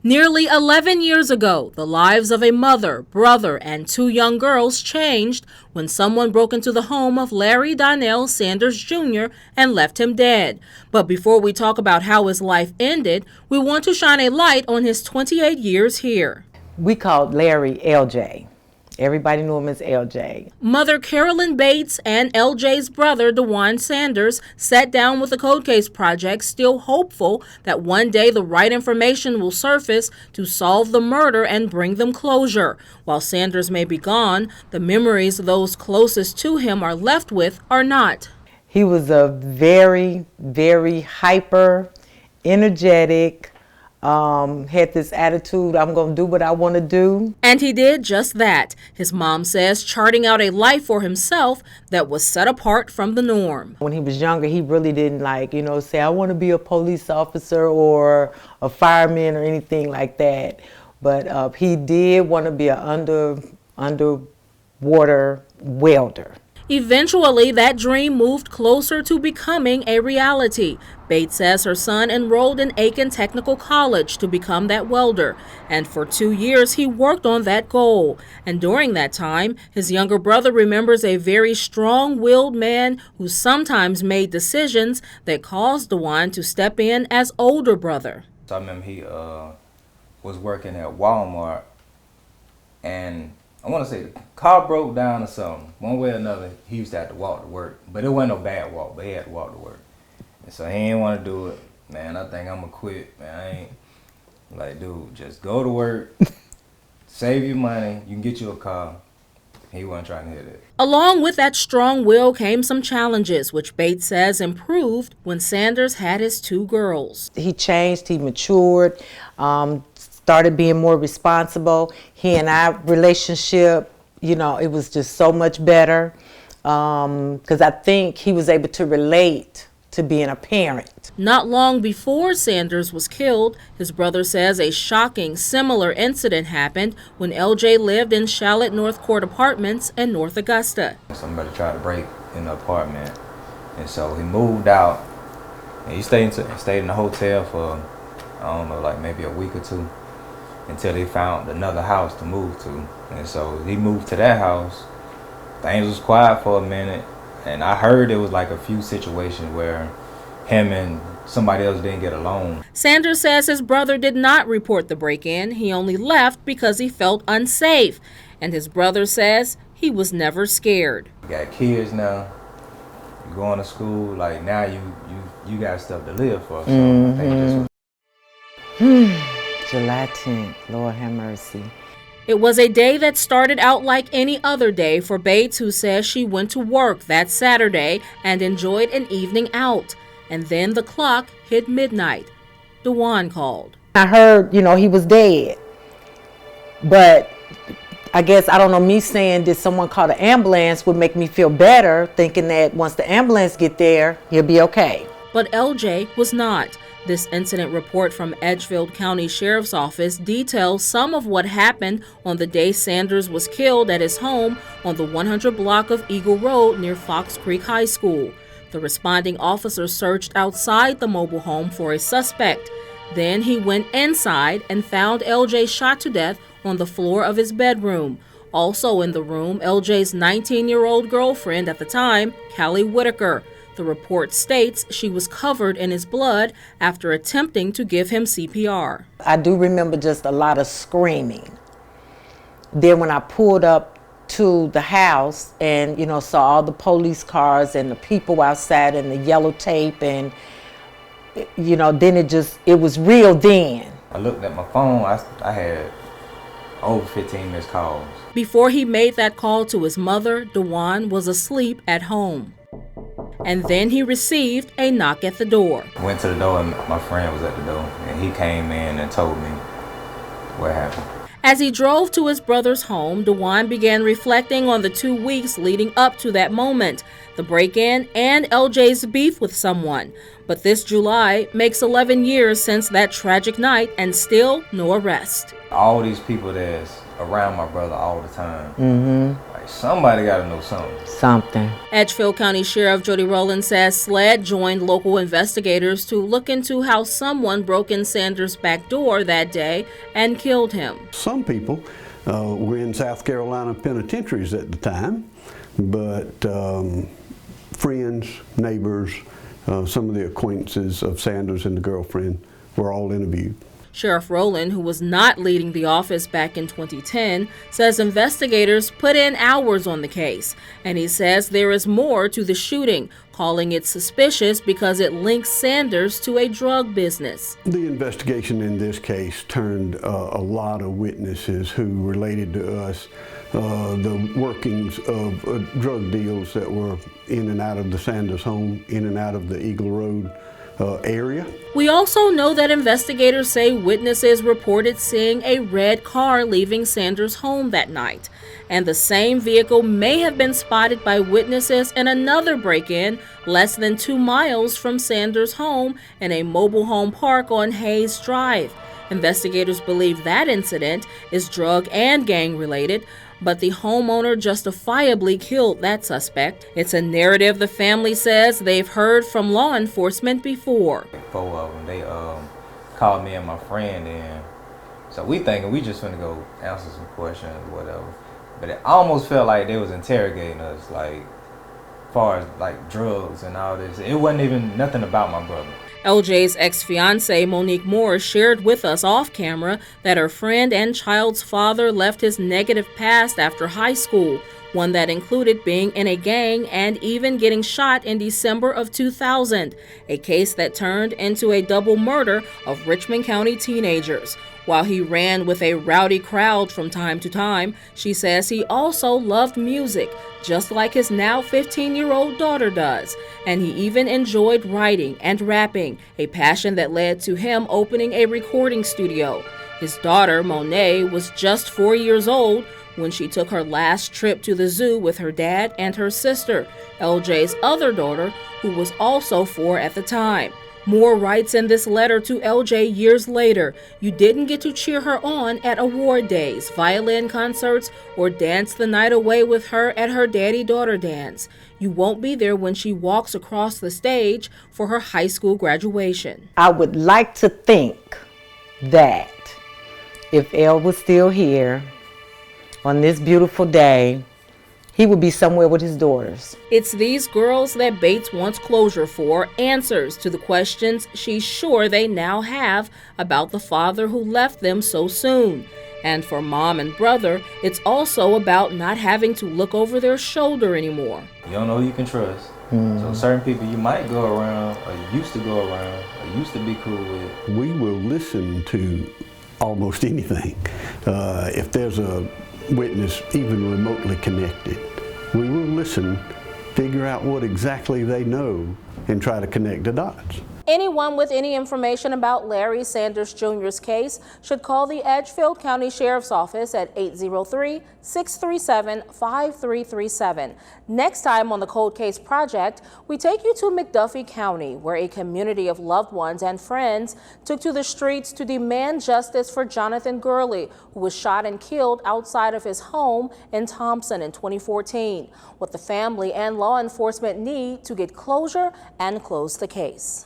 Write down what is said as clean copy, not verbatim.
Nearly 11 years ago, the lives of a mother, brother, and two young girls changed when someone broke into the home of Larry Donnell Sanders Jr. and left him dead. But before we talk about how his life ended, we want to shine a light on his 28 years here. We called Larry LJ. Everybody knew him as LJ. Mother Carolyn Bates and LJ's brother, DeJuan Sanders, sat down with the Cold Case Project, still hopeful that one day the right information will surface to solve the murder and bring them closure. While Sanders may be gone, the memories those closest to him are left with are not. He was a very, very hyper, energetic, had this attitude, I'm going to do what I want to do. And he did just that. His mom says, charting out a life for himself that was set apart from the norm. When he was younger, he really didn't say, I want to be a police officer or a fireman or anything like that. But he did want to be an underwater welder. Eventually, that dream moved closer to becoming a reality. Bates says her son enrolled in Aiken Technical College to become that welder, and for 2 years he worked on that goal. And during that time, his younger brother remembers a very strong-willed man who sometimes made decisions that caused DeJuan to step in as older brother. So I remember he was working at Walmart, and I want to say the car broke down or something. One way or another, he used to have to walk to work. But it wasn't no bad walk, but he had to walk to work. And so he didn't want to do it. Man, I think I'm going to quit. Man, I ain't like, dude, just go to work, save your money, you can get you a car. He wasn't trying to hear that. Along with that strong will came some challenges, which Bates says improved when Sanders had his two girls. He changed, he matured, started being more responsible. He and I relationship, it was just so much better because I think he was able to relate to being a parent. Not long before Sanders was killed, his brother says a shocking similar incident happened when LJ lived in Charlotte North Court Apartments in North Augusta. Somebody tried to break in the apartment, and so he moved out, and he stayed in the hotel for, I don't know, like maybe a week or two, until they found another house to move to. And so he moved to that house. Things was quiet for a minute, and I heard there was like a few situations where him and somebody else didn't get along. Sanders says his brother did not report the break-in. He only left because he felt unsafe. And his brother says he was never scared. You got kids now, you going to school, like now you got stuff to live for. So I think July 10th, Lord have mercy. It was a day that started out like any other day for Bates, who says she went to work that Saturday and enjoyed an evening out. And then the clock hit midnight. DeJuan called. I heard, he was dead. But I guess, I don't know, me saying did someone call the ambulance would make me feel better, thinking that once the ambulance get there, he'll be okay. But LJ was not. This incident report from Edgefield County Sheriff's Office details some of what happened on the day Sanders was killed at his home on the 100 block of Eagle Road near Fox Creek High School. The responding officer searched outside the mobile home for a suspect. Then he went inside and found LJ shot to death on the floor of his bedroom. Also in the room, LJ's 19-year-old girlfriend at the time, Callie Whitaker. The report states she was covered in his blood after attempting to give him CPR. I do remember just a lot of screaming. Then when I pulled up to the house and, saw all the police cars and the people outside and the yellow tape and, then it was real then. I looked at my phone, I had over 15 missed calls. Before he made that call to his mother, DeJuan was asleep at home. And then he received a knock at the door. I went to the door and my friend was at the door, and he came in and told me what happened. As he drove to his brother's home, DeJuan began reflecting on the 2 weeks leading up to that moment, the break-in and LJ's beef with someone. But this July makes 11 years since that tragic night and still no arrest. All these people that's around my brother all the time, like somebody got to know something. Something. Edgefield County Sheriff Jody Rowland says SLED joined local investigators to look into how someone broke in Sanders' back door that day and killed him. Some people were in South Carolina penitentiaries at the time, but friends, neighbors, some of the acquaintances of Sanders and the girlfriend were all interviewed. Sheriff Rowland, who was not leading the office back in 2010, says investigators put in hours on the case, and he says there is more to the shooting, calling it suspicious because it links Sanders to a drug business. The investigation in this case turned a lot of witnesses who related to us the workings of drug deals that were in and out of the Sanders home, in and out of the Eagle Road area. We also know that investigators say witnesses reported seeing a red car leaving Sanders' home that night, and the same vehicle may have been spotted by witnesses in another break-in less than 2 miles from Sanders' home in a mobile home park on Hayes Drive. Investigators believe that incident is drug and gang related, but the homeowner justifiably killed that suspect. It's a narrative the family says they've heard from law enforcement before. 4 of them, they called me and my friend in. So we thinking we just finna go answer some questions or whatever. But it almost felt like they was interrogating us, like, as far as like drugs and all this. It wasn't even nothing about my brother. LJ's ex-fiancee, Monique Moore, shared with us off camera that her friend and child's father left his negative past after high school, one that included being in a gang and even getting shot in December of 2000, a case that turned into a double murder of Richmond County teenagers. While he ran with a rowdy crowd from time to time, she says he also loved music, just like his now 15-year-old daughter does. And he even enjoyed writing and rapping, a passion that led to him opening a recording studio. His daughter, Monet, was just 4 years old when she took her last trip to the zoo with her dad and her sister, LJ's other daughter, who was also 4 at the time. Moore writes in this letter to LJ years later, "You didn't get to cheer her on at award days, violin concerts, or dance the night away with her at her daddy-daughter dance. You won't be there when she walks across the stage for her high school graduation." I would like to think that if Elle was still here on this beautiful day, he would be somewhere with his daughters. It's these girls that Bates wants closure for, answers to the questions she's sure they now have about the father who left them so soon. And for mom and brother, it's also about not having to look over their shoulder anymore. You don't know who you can trust. So certain people you might go around, or you used to go around, or used to be cool with. We will listen to almost anything. If there's a witness even remotely connected, we will listen, figure out what exactly they know, and try to connect the dots. Anyone with any information about Larry Sanders Jr.'s case should call the Edgefield County Sheriff's Office at 803-637-5337. Next time on the Cold Case Project, we take you to McDuffie County, where a community of loved ones and friends took to the streets to demand justice for Jonathan Gurley, who was shot and killed outside of his home in Thompson in 2014. What the family and law enforcement need to get closure and close the case.